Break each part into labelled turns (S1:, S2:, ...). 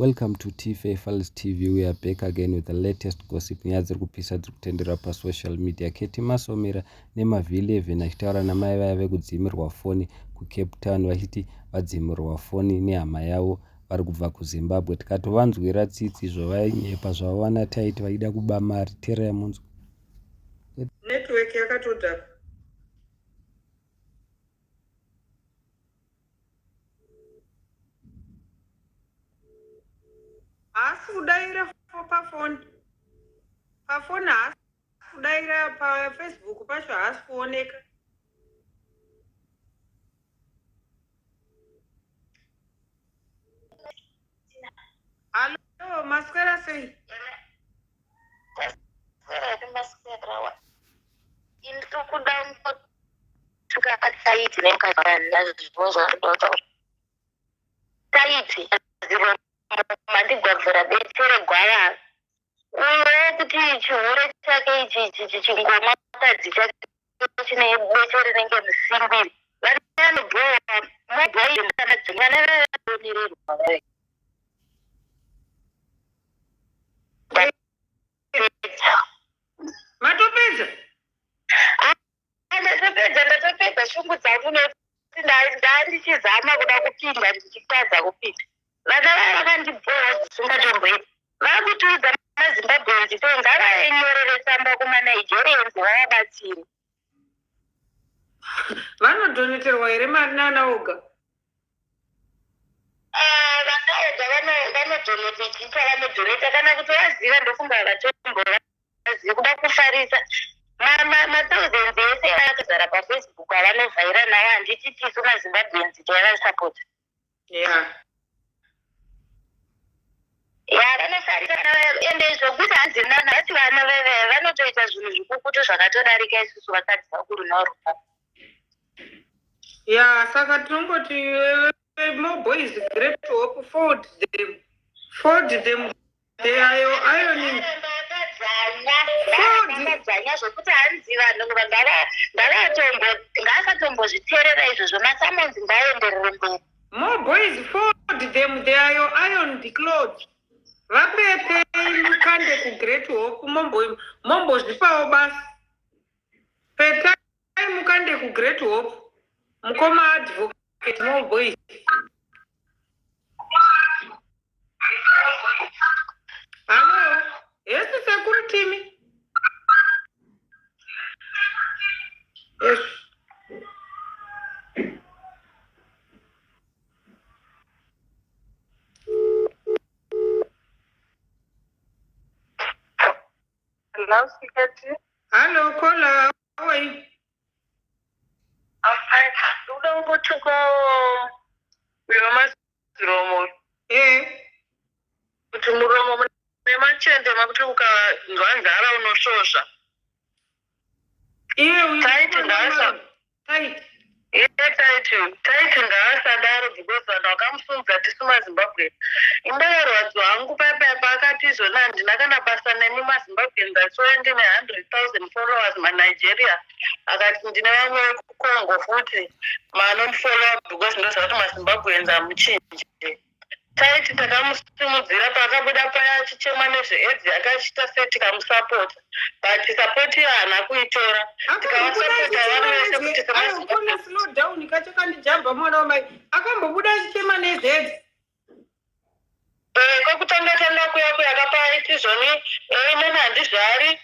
S1: Welcome to T-Faithfuls TV. We are back again with the latest gossip. Nyaya dziri kupisa dziri kutendera pasocial media. Keti Masomera nemavhili evheni achitaura namai vaya vekudzimirwa foni kuCape Town vachiti vadzimirwa foni nehama yavo vari kubva kuZimbabwe. Tikatovanzwira tsitsi zvovainyepa zvavawana taiti vaida kuba mari. Tera yamunzwa.
S2: Network yakatodhaka. Asi kudaira pafoni haasi kudaira paFacebook pacho haasi kuoneka. Halo, maswera sei?
S3: Mandigwavhura betere gwara uye kuti chihore chake ichi chingoma mukadzi chake chine betere rinenge musimbiri vanobhoya mabhoyi mwana vaonirerwa
S2: Matopedza?
S3: Ndatopedza shungu dzangu nekuti ndichizama kuda kupinda ndichitadza kupinda. Vana vaya vakandibhoya zvisingatomboiti. Vakutuudza maZimbabwe kuti ngavaenyorere tsamba kumaNigerians vavabatsire.
S2: Vanodhoneterwa here mari nana Oga?
S3: Vana Oga vanodhoneta chicha vanodhoneta kana kuti vaziva ndofunga havatombovaziva kuda kufarisa. Mathousands ese akazara paFacebook avanovhaira nawo handiti tisu maZimbabweans taivasapota. Vanofarisa ende zvokuti hanzi navati vana vanotoita zvinhu zvikukutu zvakatodarika isusu vakadzi vakuru naruka.
S2: Saka tinongoti more boys great hope forward them they are ironing.
S3: Vakadzanya zvokuti hanzi vanhu ngavasatombozviteerera izvozvo masamonzi ngaenderere mberi.
S2: More boys forward them they are your ironed clothes. Vapepe mukande kuGreat Hope mombozvipawo basi. Petai mukande kuGreat Hope mukoma advocate more boys. Hello, yes security me. Yes.
S3: Hello, security.
S2: Hello, caller. How are you?
S3: I'm fine. You don't go to go. We must romo. Kuti muromo nemachende makuti ukazvanzara unoshosha. Taiti ngaasadaro because vanhu vakamusunza tisu maZimbabwe. Imbararwadzo hangu paipa akati izvona handina kana basa nemi maZimbabwe ngatiwe ndine 100,000 followers maNigeria. Akati ndine vamwe vekuCongo futi manondifollowa because ndoziva kuti maZimbabweans hamuchinji. Taiti takamusimudzira paakabuda paya achichema nezveAIDS akachita setikamusapota but sapoti haana kuitora. Tikavasapota vanhu vese kuti
S2: semaZimbabwe slow down kacho kandijamba mwana wamai akambobuda achichema nezveAIDS.
S3: Kwekutanga kuya kuyakapa aiti zvoni inini handizvari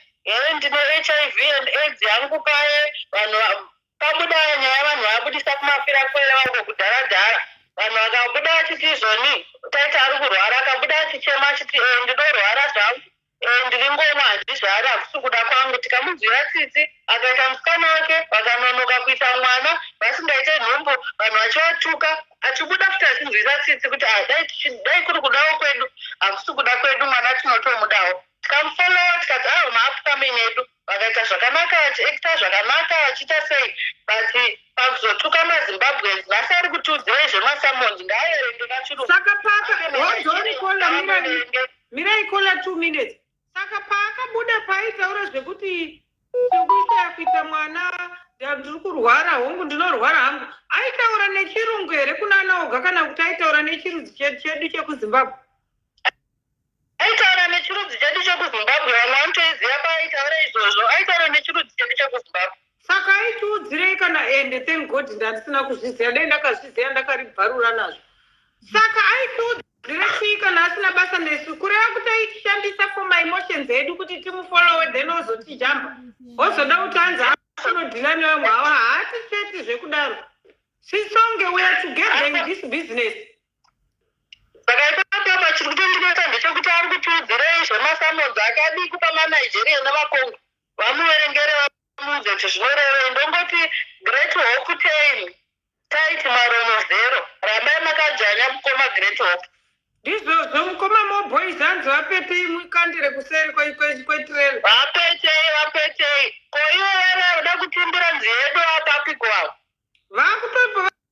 S3: ndine HIV and AIDS yangu paye vanhu pabuda nyaya vanhu vabudisa kumafira kwere vangu kudhara vanhu vakabuda achiti zvoni taiti ari kurwara akabuda achichema achiti ndinorwara zvangu ndiri ngomwa handizvari hakusi kuda kwangu. Tikamunzwira tsitsi akaita musikana wake vakanonoka kuita mwana vasingaite nhumbu vanhu vachivatuka achibuda kuti achinzwisa tsitsi kuti dai kuri kudawo kwedu hakusi kuda kwedu mwana tinotomudawo. Tikamufollowa tikati maupcoming edu vakaita zvakanaka vachiekita zvakanaka vachiita sei but pakuzotuka maZimbabweans nhasi ari kutiudzira zvemasamonzi ngaaerenge kachuru.
S2: Saka mirai kola 2 minutes. Saka paakabuda paitaura zvekuti kuita mwana ndiri kurwara hongu ndinorwara hangu aitaura nechirungu here kuna Oga kana kuti aitaura nechirudzi chedu chekuZimbabwe?
S3: chekuzimbabwe vamwe vanotoiziva paitaura izvozvo aitaura nechirudzi chedu chekuzimbabwe
S2: saka aitiudzirei kana ende thank god ndandisina kuzviziva dai ndakazviziva ndakaribvarura nazvo saka aitiudzire chii kana asina basa nesu kureva kuti aitishandisa for my emotions edu kuti timufollowe then ozotijamba ozoda kuti anzi anodhila nevamwe avo haaticheti zvekudaro sisonge we are together in this business
S3: saka ipapapa chiri kutondinota ndechekuti ari kutiudzirei zvemasamonzi akadi kupa manigeria navakongo vamuverengere vamuudze kuti zvinorevei ndongoti great hope taimi taiti maromo zero rambai makadzvanya mukoma great hope
S2: ndizvozvo mukoma moboys hanzi vapetei mukandire kuseri kwetireni
S3: vapetei koiwera uda kutimbira nzedu apapi kwavo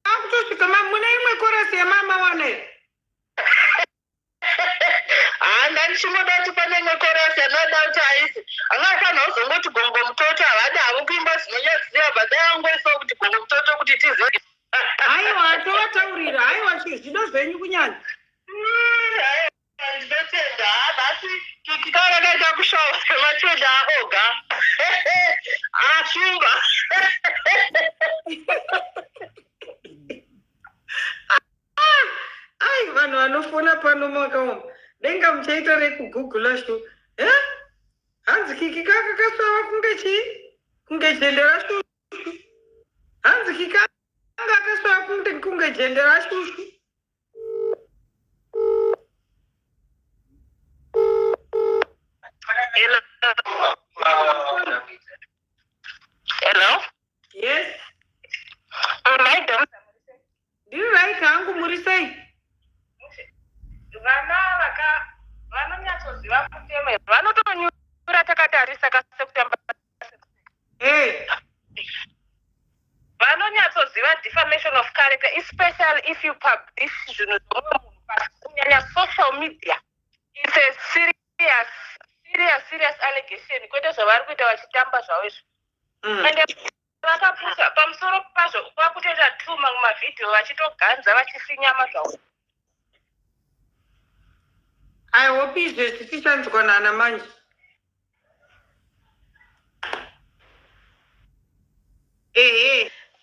S2: vakutosvika mune imwe korasi yemama wane
S3: handanichimoda kuti pane imwe korasi anoda kuti haisi angafanha uzongoti gongo mutoto havadi havo kuimba zinonyaziva badai angoisawo kuti gongo mutoto kuti tizive
S2: aiwa tovataurira aiwa zvido zvenyu kunyanya
S3: ndinotenda basi tikarakaita kushawa sematenda aoga ashumba
S2: ai vanhu vanofona pano makaoma denga muchaita rekugugula sho hanzi kiki kakakasvava kunge chii kunge jendera shushu hanzi kiki anga akasvava kunge jendera shushu
S3: Hello?
S2: Yes.
S3: Madam.
S2: Ndiri right hangu muri sei?
S3: Vanonyatsoziva kuteme vanotonyura takatarisa kasekutamba. Vanonyatsoziva defamation of character, especially if you publish zvinhu zvomumwe munhu kunyanya social media. It's a serious allegation kwete zvavari kuita vachitamba zvavo izvo. Ende vakapusha pamusoro pazvo vakutoita tuma mumavhidhiyo vachitoganza vachisinyama zvavo.
S2: I hope izvesi tichanzwanana manje.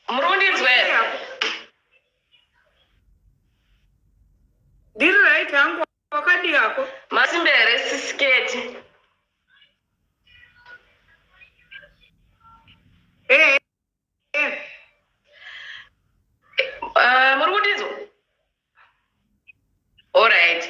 S3: Murundinzwe.
S2: Ndiri right hangu wakadi yako.
S3: Masimbere sisiketi. Murundinzwe. All right.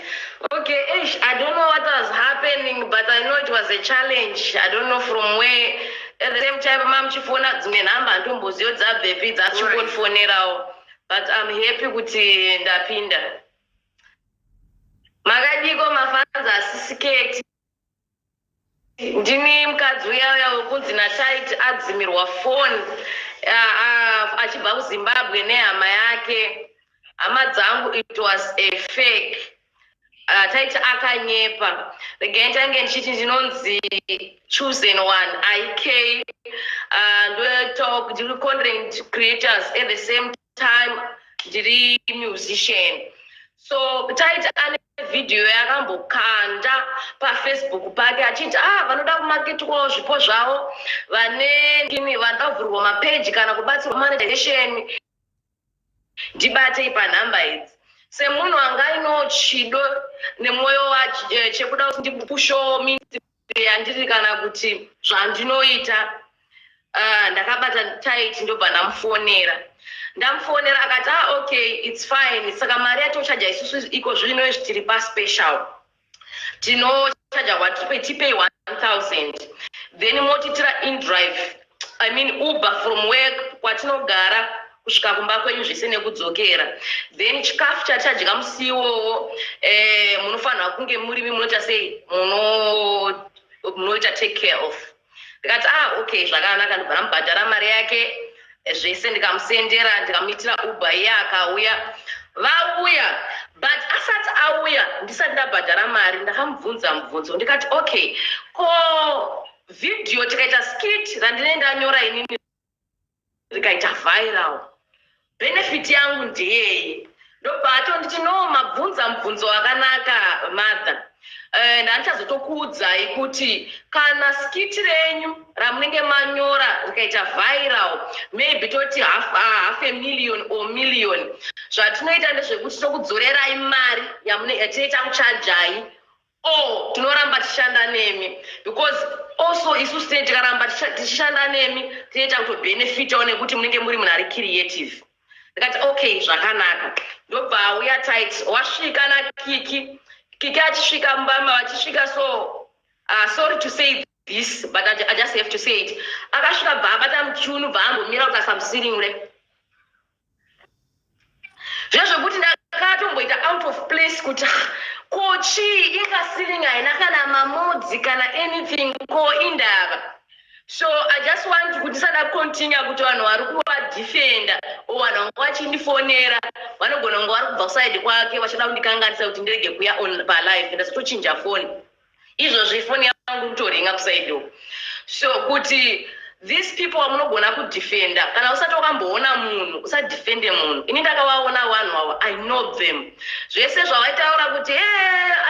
S3: Okay, I don't know what was happening, but I know it was a challenge. I don't know from where. At the same time, Mom Chifona Zmenamba and Tumbuzio Zabepi, that's what phonera. But I'm happy with the pinda. Magadigo Mafanza Sisiketi. Ndini mkazuya ya ukunzi na tight adzimirwa phone. Achibva kuZimbabwe nehama yake. Amadzangu, it was a fake. Taita akanyepa. Again, ndichiti ndinonzi chosen one. IK and talk to content creators at the same time. Ndiri musician. So taita ane video yakambokanda pa Facebook pake achiti vanoda kumaketwa zvipo zvavo vane ndini vandavhurwa mapage kana kubatsirwa monetization ndibate panhamba idzi semunhu angaino chido nemwoyo chekuda kuti ndipusho ministry yandiri kana kuti zvandinoita ndakabata tight ndobva ndamufonera akati okay it's fine saka mari yatochaja isusu iko zvino tiri pa special tinochaja tipei 1000 then motitira indrive I mean Uber from work kwatinogara kusvika kumba kwenyu zvese nekudzokera then chikafu chachadya musi iwowo munofanirwa kunge muri munoita sei munoita take care of ndikati okay zvakanaka ndibva ndamubhadhara mari yake zvese ndikamusendera ndikamuitira Uber iye akauya vauya but asati auya ndisati ndabhadhara mari ndakamubvunza mubvunzo ndikati okay ko video tikaita skit randinenge ndanyora inini rikaita viral benefit yangu ndeyei ndobva atonditi no mabvunza mubvunzo wakanaka mother Ndanichazotokuudzai kuti kana skiti renyu ramunenge manyora rikaita viral, maybe toti half a million or million, zvatinoita ndezvekuti tokudzorerai mari yatinoita kuchajai, o tinoramba tichishanda nemi, because also isusu tikaramba tichishanda nemi tinoita kutobenefitawo nekuti munenge muri munhu ari creative. Ndikati okay, zvakanaka. Ndobva auya tight wasvika naKiki. Kiki achisvika mbama vachisvika, so sorry to say this, but I just have to say it. Akasvika bva abata muchunu bva ambomira kuti asamusirimure. Zvezvokuti ndakatomboita out of place kuti kochi ingasiringa haina kana mamodzi kana anything ko indava. So I just want kuti sada continue kuti vanhu vari kuvadefenda o vanhu vanga vachindifonera vanogona kunge vari kubva kusaidi kwake vachida kundikanganisa kuti ndirege kuya on palive ndasatochinja foni izvozvi foni yangu kutoringa kusaidi uko. So kuti these people vamunogona kudefenda kana usati wakamboona munhu usadefende munhu. Ini ndakavaona vanhu ava, I know them. Zvese zvavaitaura kuti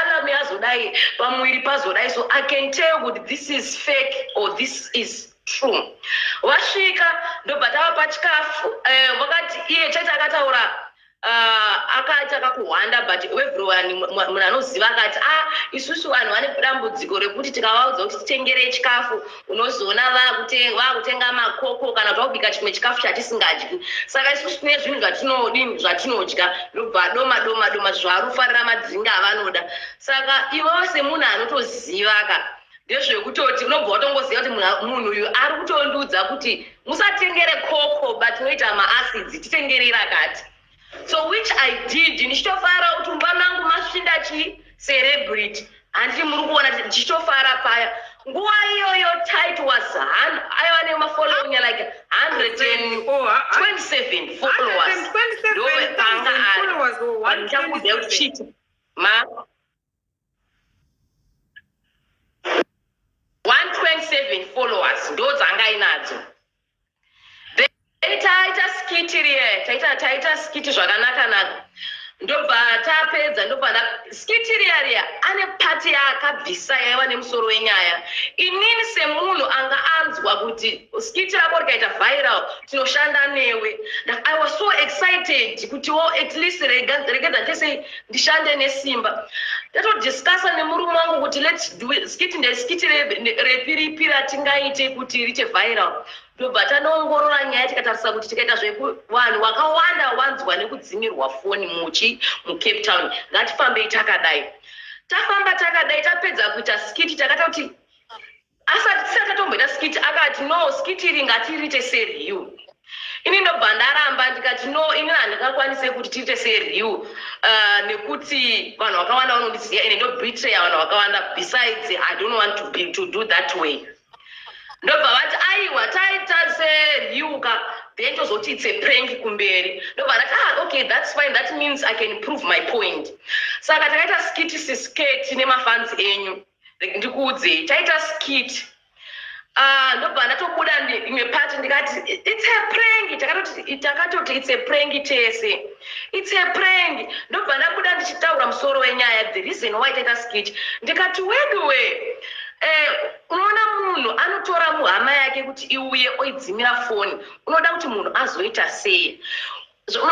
S3: alami azodai pamuviri pazodai, so I can tell kuti this is fake or this is true. Vasvika ndobva tava pachikafu, vakati iye chati akataura akaita kakuhwanda, but everyone munhu anoziva akati isusu vanhu vane dambudziko rekuti tikavaudza kuti titengere chikafu unozoona vakutenga makoko kana kuti vakubika chimwe chikafu chatisingadyi. Saka isusu tine zvinhu zvatinodya, ndobva doma zvarufarira madzinga avanoda. Saka ivo semunhu anotoziva ndezvekutoti unobva watongoziva kuti munhu uyu ari kutondiudza kuti musatengere koko but noita maacids titengerera kati. So which I did. Ndichitofara kuti mumba mangu masvinda celebrity handi muri kuona ndichitofara paya. Nguva iyoyo title was aiva nemafollowing like 127 followers. 127 followers ndo dzanga inadzo. Taita skiti zvakanaka ndobva tapedza ndobva skiti riya ane pati yaakabvisa yaiva nemusoro wenyaya. Inini semunhu anga anzwa kuti skiti rako rikaita viral tinoshanda newe, I was so excited kuti at least regedza tese ndishande nesimba. Tatodiscussa nemurume wangu kuti let's do it. Skiti repiripi ratingaite kuti riite viral. Ndobva tanoongorora nyaya tikatarisa kuti tikaita vanhu vakawanda wanzwa nekudzimirwa foni muCape Town, ngatifambei takadai. Tafamba takadai tapedza kuita skiti takata kuti asati tatomboita skiti akati no skiti iri ngatirite sereview. Ini ndobva ndaramba ndikati no ini handingakwanise kuti tiite sereview nekuti vanhu vakawanda vanondiziva ine ndobetray vanhu vakawanda, besides I don't want to do that way. Ndobva vati aiwa taita sereview then tozoti it's a prank kumberi. Ndobva ndati okay, that's fine, that means I can prove my point. Saka takaita skiti sisketi nemafans enyu ndikuudze taita skiti. Ndobva ndatobuda imwe pati ndikati it's a prank. Takatoti it's a prank tese, it's a prank. Ndobva ndabuda ndichitaura musoro wenyaya, the reason why taita skiti. Ndikati weduwe unoona munhu anotora muhama yake kuti iuye oidzimira foni, unoda kuti munhu azoita sei?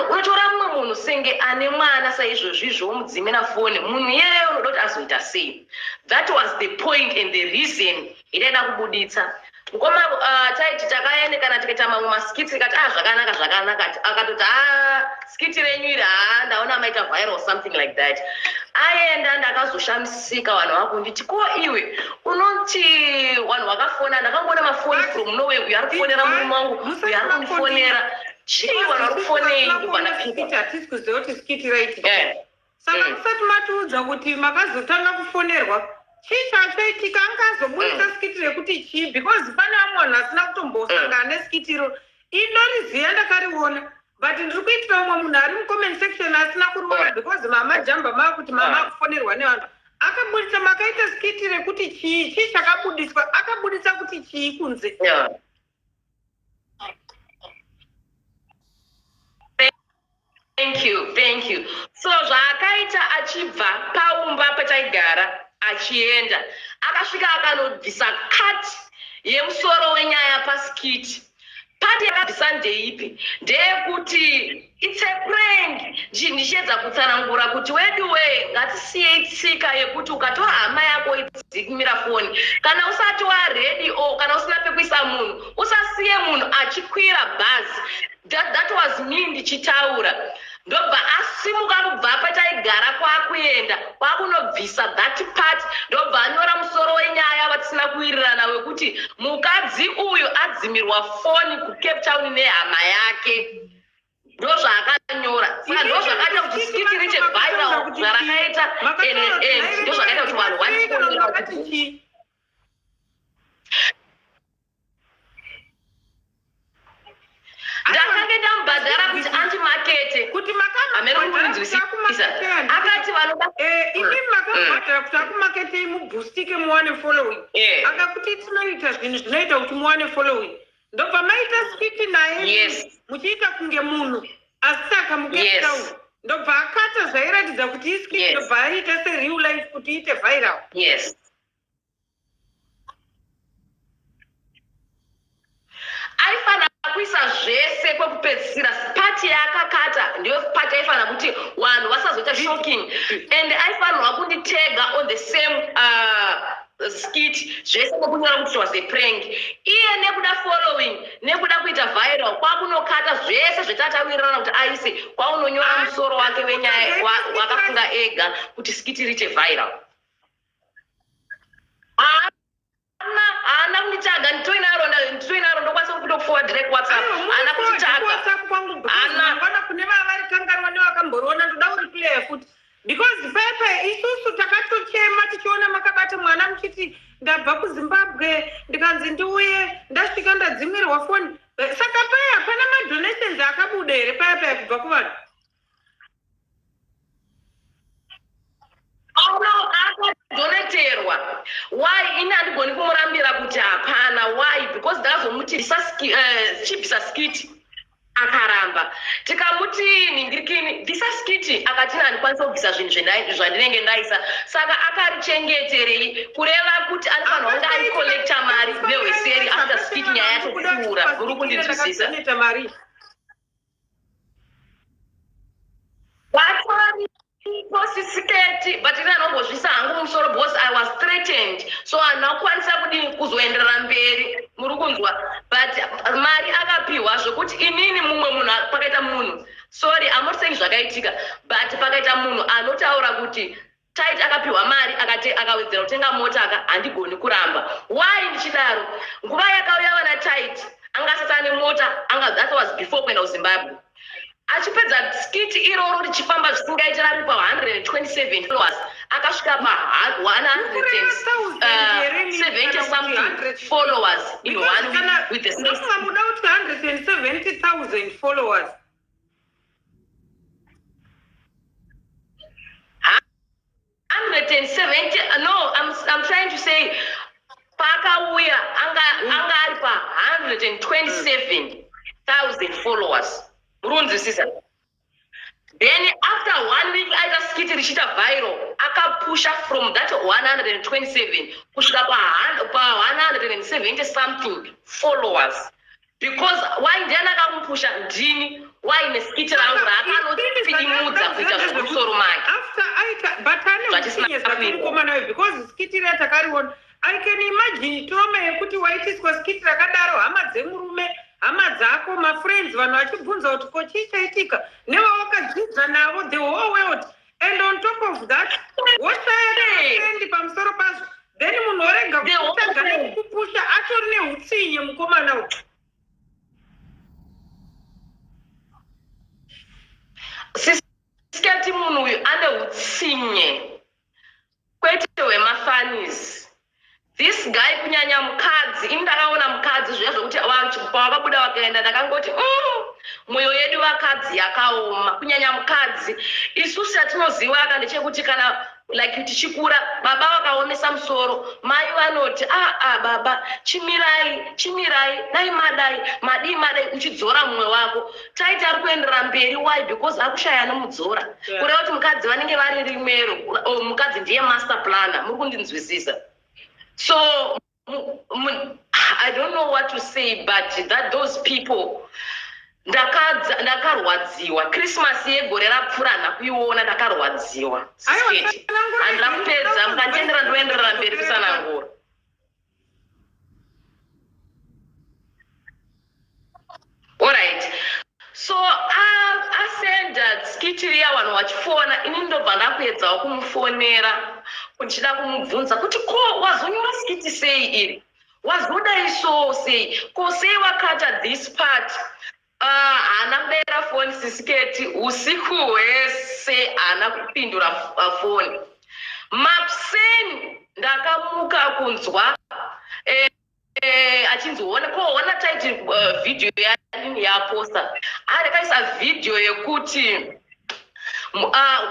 S3: Unotora mumwe munhu senge ane mwana saizvozvizvo womudzimira foni, munhu iyeye unoda kuti azoita sei? That was the point and the reason itaida kubuditsa. Ngoma taiti takaende kana tikaita mamwe maskiti tikati zvakanaka akatoti skiti renyu iri ndaona maita viral or something like that. Aenda ndakazoshamisika vanhu vakunditi ko iwe unoti vanhu vakafona, ndakangoona mafoni from nowhere uyu ari kufonera murume wangu uyu ari kundifonera chii vanhu vari kufonei ndobva ndapika
S2: hatisi kuziva kuti skiti raitika. Saka musati matiudza kuti makazotanga kufonerwa chii chaitika angazobudisa skiti rekuti chii, because pane vamwe vanhu asina kutombosangana neskiti iro. Indoriziva ndakariona, but ndiri kuitira umwe munhu ari mucomment section asina kuriona because mamajamba makuti mama akufonerwa nevanhu. Akabudisa makaita skiti rekuti chii chakabudiswa, akabudisa kuti chii kunze.
S3: Thank you. So zvakaita achibva paumba pachaigara achienda akasvika akanobvisa kati yemusoro wenyaya paskiti. Pati yakabvisa ndeipi? Ndeyekuti it's a prank. Ndichedza kutsanangura kuti wedu ngatisiye tsika yekuti ukatora hama yako idzikumira foni kana usati waredi kana usina pekuisa munhu usasiye munhu achikwira bhazi. That was me ndichitaura. Ndobva asimuka kubva pachaigara kwakuenda kwakunobvisa that part ndobva anyora musoro wenyaya vatisina kuwirirana wekuti mukadzi uyu adzimirwa foni kuCape Town nehama yake. Ndozvaakanyora. Saka ndozvakaita kuti skiti riche viral zvarakaita and ndozvakaita kuti vanhu vanifonera kuti ndakange ndamubhadhara kuti antimakete
S2: kuti
S3: amene kunzwisisa akati vanoda
S2: ini makamubhadhara kuti akumakete mubhustike muwane following akakuti tinoita zvinhu zvinoita kuti muwane following ndobva maita skiti naye muchiita kunge munhu asi saka muCape Town ndobva akata zvairatidza kuti iskiti ndobva aita sereal life kuti iite viral.
S3: Aifana kuisa zvese kwekupedzisira pati yakakata ndiyo pati aifana kuti vanhu vasazoita shocking and aifanirwa kunditega on the same skit zvese nekunyora kuti was a prank. Iye nekuda following nekuda kuita viral kwakunokata zvese zvetatawirirana kuti aise kwaunonyora musoro wake wenyaya wakafunga ega kuti skiti riche viral. Ana kunditaga nditoinaro ndokwanisa kutoforward direct WhatsApp. Ana kunditaga
S2: WhatsApp kwangu ana kune vavari kanganwa nevakamboriona ndoda uriplay futi because pepe isusu takatochema tichiona makabata mwana muchiti ndabva kuZimbabwe ndikanzi ndiuye ndasvika ndadzimirwa foni. Saka paya pana madonations akabuda here paya kubva kuvanhu?
S3: Donaterwa. Why ina ndigoni kumurambira kuti hapana? Why? Because ndakazomuti chipisa skiti akaramba. Tikamuti ningirikini disa skiti akatina andikwanisa kubvisa zvinhu zvandinenge ndaisa. Saka akarichengeterei kureva kuti anofanirwa kunge aikolekta mari neveseri after skiti nyaya yacho kupfuura. Muri kundinzwisisa? Siketi but ina nombozvisa hangu musoro because I was threatened so anakwanisa kudini kuzoenderera mberi muri kunzwa but mari akapiwa zvokuti inini mumwe munhu pakaita munhu sorry I'm not saying zvakaitika but pakaita munhu anotaura kuti taiti akapiwa mari akawedzera kutenga mota handigoni kuramba. Why ndichidaro? Nguva yakauya vana taiti angasatane mota that was before kuenda kuZimbabwe. Achipedza skiti iroro richifamba zvisingaiti rari pa 127 followers akasvika pa 170 something followers in one week with the same
S2: muda kuti 170,000 followers
S3: 170 no I'm trying to say pakauya anga ari pa 127,000 followers. Murunzwisisa. Then after 1 week aita skiti richita viral akapusha from that 127 kusvika pa 170 something followers because why ndiana akamupusha ndini why neskiti rangu rakanotipidimudza kuita zvemusoro make
S2: after aita but ane because skiti ratakariona I can imagine trauma yekuti waitiswa skiti rakadaro hama dzemurume hama dzako mafriends vanhu vachibvunza kuti ko chii chaitika nevawakadzidza navo the whole world and on top of that woshayaaendi pamusoro pazvo then munhu orega kutagana kukupusha atori neutsinye mukomana uyu.
S3: Sisikati munhu uyu ane utsinye kwete hwemafanisi. This guy kunyanya mukadzi ini ndakaona mukadzi zviya zvokuti pavakabuda vakaenda ndakangoti mwoyo yedu vakadzi yakaoma kunyanya mukadzi isusu yatinoziva ndechekuti kana
S4: like tichikura baba vakaomesa musoro, mai vanoti baba chimirai dai madai uchidzora mumwe wako. Taiti ari kuenderera mberi. Why? Because akushaya nomudzora. Kureva kuti mukadzi vanenge vari rimwero, mukadzi ndiye master planner. Muri kundinzwisisa? So I don't know what to say, but that those people ndakarwadziwa. Christmas yegore rapfuura ndakuiona ndakarwadziwa. Handira kupedza, mukatendera ndoenderera mberi kusanangura. Alright. So asenda skitiriya vanhu vachifona, ini ndobva ndakuedzawo kumufonera kuchida kumubvunza kuti ko wazonyora skiti sei iri, wazodaiso sei, ko sei wakata this part. Hana kudaira foni sisiketi usiku hwese, hana kupindura foni. Mapseni ndakamuka kunzwa achinzoona koona taiti video yanini yaposta arikaisa video yekuti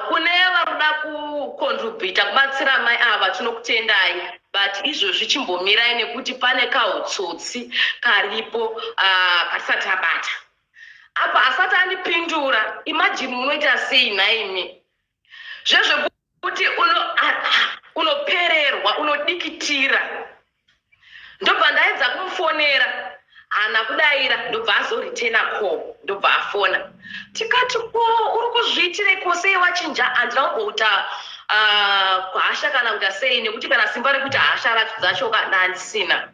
S4: kune varuda kucontributa kubatsira mai ava tinokutendai, but izvozvi chimbomirai nekuti pane kautsotsi karipo kasati abata. Apa asati andipindura, imagine unoita sei naimi zvezvekuti unopererwa, unodikitira. Ndobva ndaedza kumufonera, hana kudaira, ndobva azoritena call, ndobva afona. Tikati ko uri kuzviitire ko sei wachinja? Handina kumbouta kuhasha kana kuita sei, nekuti kana simba rekuti hasha racho dzacho handisina.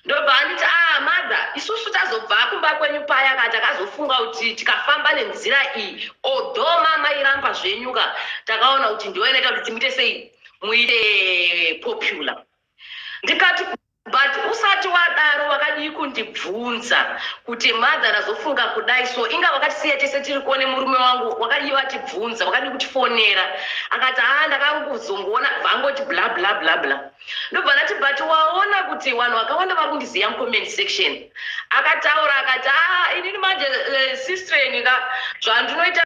S4: Ndobva anditi madha, isusu tazobva kumba kwenyu paya kana takazofunga kuti tikafamba nenzira iyi, although mama iramba zvenyuka, takaona kuti ndioeneka kuti timuite sei, muite popular. Ndikati but usati wadaro wakadii kundibvunza kuti madha ndazofunga kudai, so inga wakatisiya tese tiri kuone murume wangu, wakadii watibvunza, wakadii kutifonera. Akati ndakangozongoona vangoti bla bla bla bla. Ndobva ndati but waona kuti vanhu vakawanda vari kundiziya mucomment section. Akataura akati inini manje sister enika zvandinoita